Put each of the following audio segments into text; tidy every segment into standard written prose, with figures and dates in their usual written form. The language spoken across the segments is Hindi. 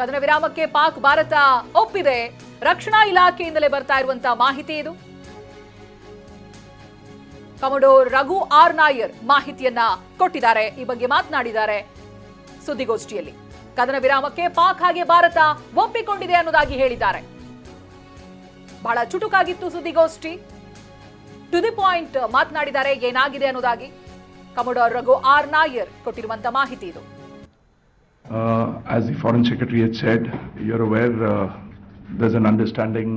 ಕದನ ವಿರಾಮಕ್ಕೆ ಪಾಕ್ ಭಾರತ ಒಪ್ಪಿದೆ. ರಕ್ಷಣಾ ಇಲಾಖೆಯಿಂದಲೇ ಬರ್ತಾ ಇರುವಂತಹ ಮಾಹಿತಿ ಇದು. ಕಮಡೋರ್ ರಘು ಆರ್ ನಾಯರ್ ಮಾಹಿತಿಯನ್ನ ಕೊಟ್ಟಿದ್ದಾರೆ. ಈ ಬಗ್ಗೆ ಮಾತನಾಡಿದ್ದಾರೆ ಸುದ್ದಿಗೋಷ್ಠಿಯಲ್ಲಿ. ಕದನ ವಿರಾಮಕ್ಕೆ ಪಾಕ್ ಹಾಗೆ ಭಾರತ ಒಪ್ಪಿಕೊಂಡಿದೆ ಅನ್ನೋದಾಗಿ ಹೇಳಿದ್ದಾರೆ. ಬಹಳ ಚುಟುಕಾಗಿತ್ತು ಸುದ್ದಿಗೋಷ್ಠಿ. ಟು ದಿ ಪಾಯಿಂಟ್ ಮಾತನಾಡಿದ್ದಾರೆ ಏನಾಗಿದೆ ಅನ್ನೋದಾಗಿ. ಕಮಡೋರ್ ರಘು ಆರ್ ನಾಯರ್ ಕೊಟ್ಟಿರುವಂತಹ ಮಾಹಿತಿ ಇದು. As the Foreign Secretary had said, you're aware there's an understanding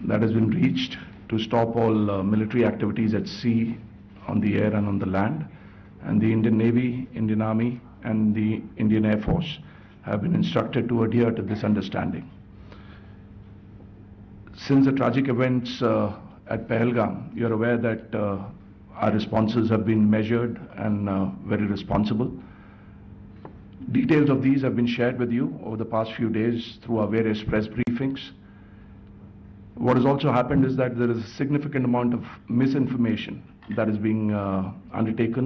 that has been reached to stop all military activities at sea, on the air and on the land. And the Indian Navy, Indian Army and the Indian Air Force have been instructed to adhere to this understanding. Since the tragic events at Pahalgam, you're aware that our responses have been measured and very responsible. Details of these have been shared with you over the past few days through our various press briefings. What has also happened is that there is a significant amount of misinformation that is being undertaken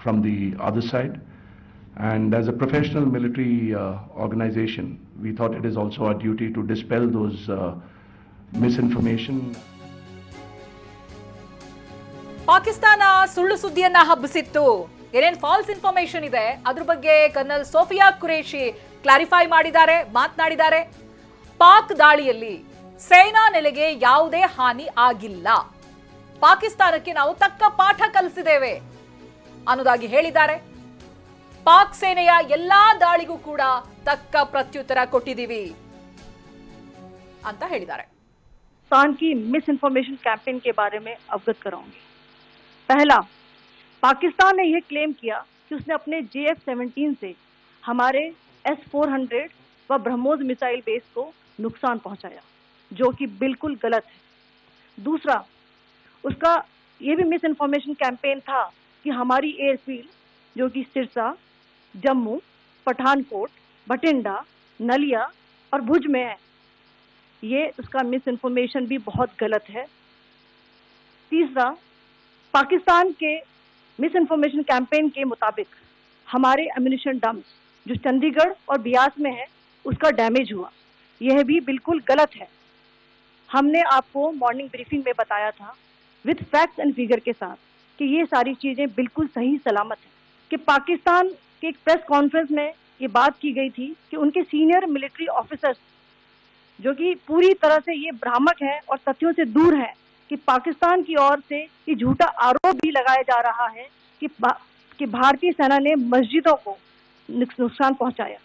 from the other side. And as a professional military organization, we thought it is also our duty to dispel those misinformation. Pakistan ಸುಳ್ಳು ಸುದ್ದಿಯನ್ನ ಹಬ್ಬಿಸಿತ್ತು. ಏನೇನ್ ಫಾಲ್ಸ್ ಇನ್ಫಾರ್ಮೇಶನ್ ಇದೆ ಅದ್ರ ಬಗ್ಗೆ ಕರ್ನಲ್ ಸೋಫಿಯಾ ಕುರೇಶಿ ಕ್ಲಾರಿಫೈ ಮಾಡಿದ್ದಾರೆ, ಮಾತನಾಡಿದ್ದಾರೆ. ಪಾಕ್ ದಾಳಿಯಲ್ಲಿ ಸೇನಾ ನೆಲೆಗೆ ಯಾವುದೇ ಹಾನಿ ಆಗಿಲ್ಲ, ಪಾಕಿಸ್ತಾನಕ್ಕೆ ನಾವು ತಕ್ಕ ಪಾಠ ಕಲಿಸಿದ್ದೇವೆ ಅನ್ನೋದಾಗಿ ಹೇಳಿದ್ದಾರೆ. ಪಾಕ್ ಸೇನೆಯ ಎಲ್ಲಾ ದಾಳಿಗೂ ಕೂಡ ತಕ್ಕ ಪ್ರತ್ಯುತ್ತರ ಕೊಟ್ಟಿದ್ದೀವಿ ಅಂತ ಹೇಳಿದ್ದಾರೆ. पाकिस्तान की मिस इन्फॉर्मेशन कैंपेन के बारे में अवगत कराऊंगी। पहला, पाकिस्तान ने यह क्लेम किया कि उसने अपने JF-17 से हमारे S-400 व ब्रह्मोस मिसाइल बेस को नुकसान पहुंचाया, जो कि बिल्कुल गलत है। दूसरा, उसका ये भी मिस इन्फॉर्मेशन कैंपेन था कि हमारी एयरफील्ड जो कि सिरसा, जम्मू, पठानकोट, बठिंडा, नलिया और भुज में है, ये उसका मिस इन्फॉर्मेशन भी बहुत गलत है। तीसरा, पाकिस्तान के मिस इन्फॉर्मेशन कैंपेन के मुताबिक हमारे एम्यूनिशन डम्प्स जो चंडीगढ़ और बियास में है उसका डैमेज हुआ, यह भी बिल्कुल गलत है। हमने आपको मॉर्निंग ब्रीफिंग में बताया था विद फैक्ट्स एंड फिगर के साथ कि ये सारी चीज़ें बिल्कुल सही सलामत है। कि पाकिस्तान के एक प्रेस कॉन्फ्रेंस में ये बात की गई थी कि उनके सीनियर मिलिट्री ऑफिसर्स जो कि पूरी तरह से ये भ्रामक है और तथ्यों से दूर है कि पाकिस्तान की ओर से ये झूठा आरोप भी लगाया जा रहा है कि भारतीय सेना ने मस्जिदों को नुकसान पहुंचाया।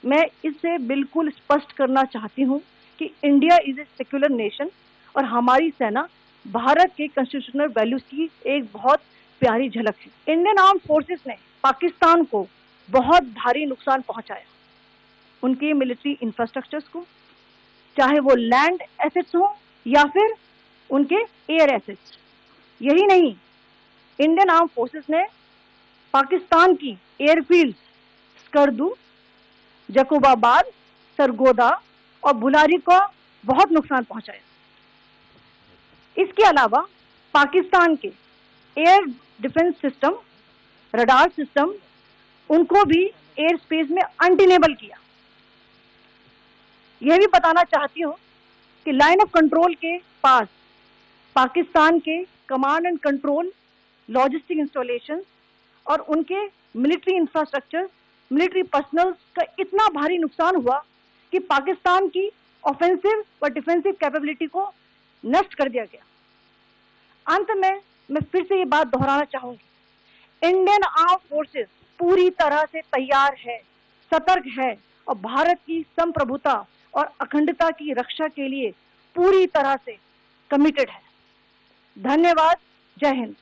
मैं इससे बिल्कुल स्पष्ट करना चाहती हूं कि India is a secular nation और हमारी सेना भारत के कॉन्स्टिट्यूशनल वैल्यूज की एक बहुत प्यारी झलक है। इंडियन आर्म फोर्सेस ने पाकिस्तान को बहुत भारी नुकसान पहुंचाया, उनके मिलिट्री इंफ्रास्ट्रक्चर्स को, चाहे वो लैंड एसेट्स हो या फिर उनके एयर एसेट्स। यही नहीं, इंडियन आर्म फोर्सेस ने पाकिस्तान की एयरफील्ड स्कर्दू, जकोबाबाद, सरगोदा और बुलारी को बहुत नुकसान पहुंचाया। इसके अलावा पाकिस्तान के air defence system, radar system, उनको भी एयर स्पेस में अनटेनेबल किया। यह भी बताना चाहती हूँ कि लाइन ऑफ कंट्रोल के पास पाकिस्तान के command and control, logistic installation और उनके मिलिट्री इंफ्रास्ट्रक्चर, मिलिट्री पर्सनल का इतना भारी नुकसान हुआ कि पाकिस्तान की ऑफेंसिव व डिफेंसिव कैपेबिलिटी को नष्ट कर दिया गया। अंत में मैं फिर से ये बात दोहराना चाहूंगी, इंडियन आर्म फोर्सेस पूरी तरह से तैयार है, सतर्क है और भारत की संप्रभुता और अखंडता की रक्षा के लिए पूरी तरह से कमिटेड है। धन्यवाद। जय हिंद।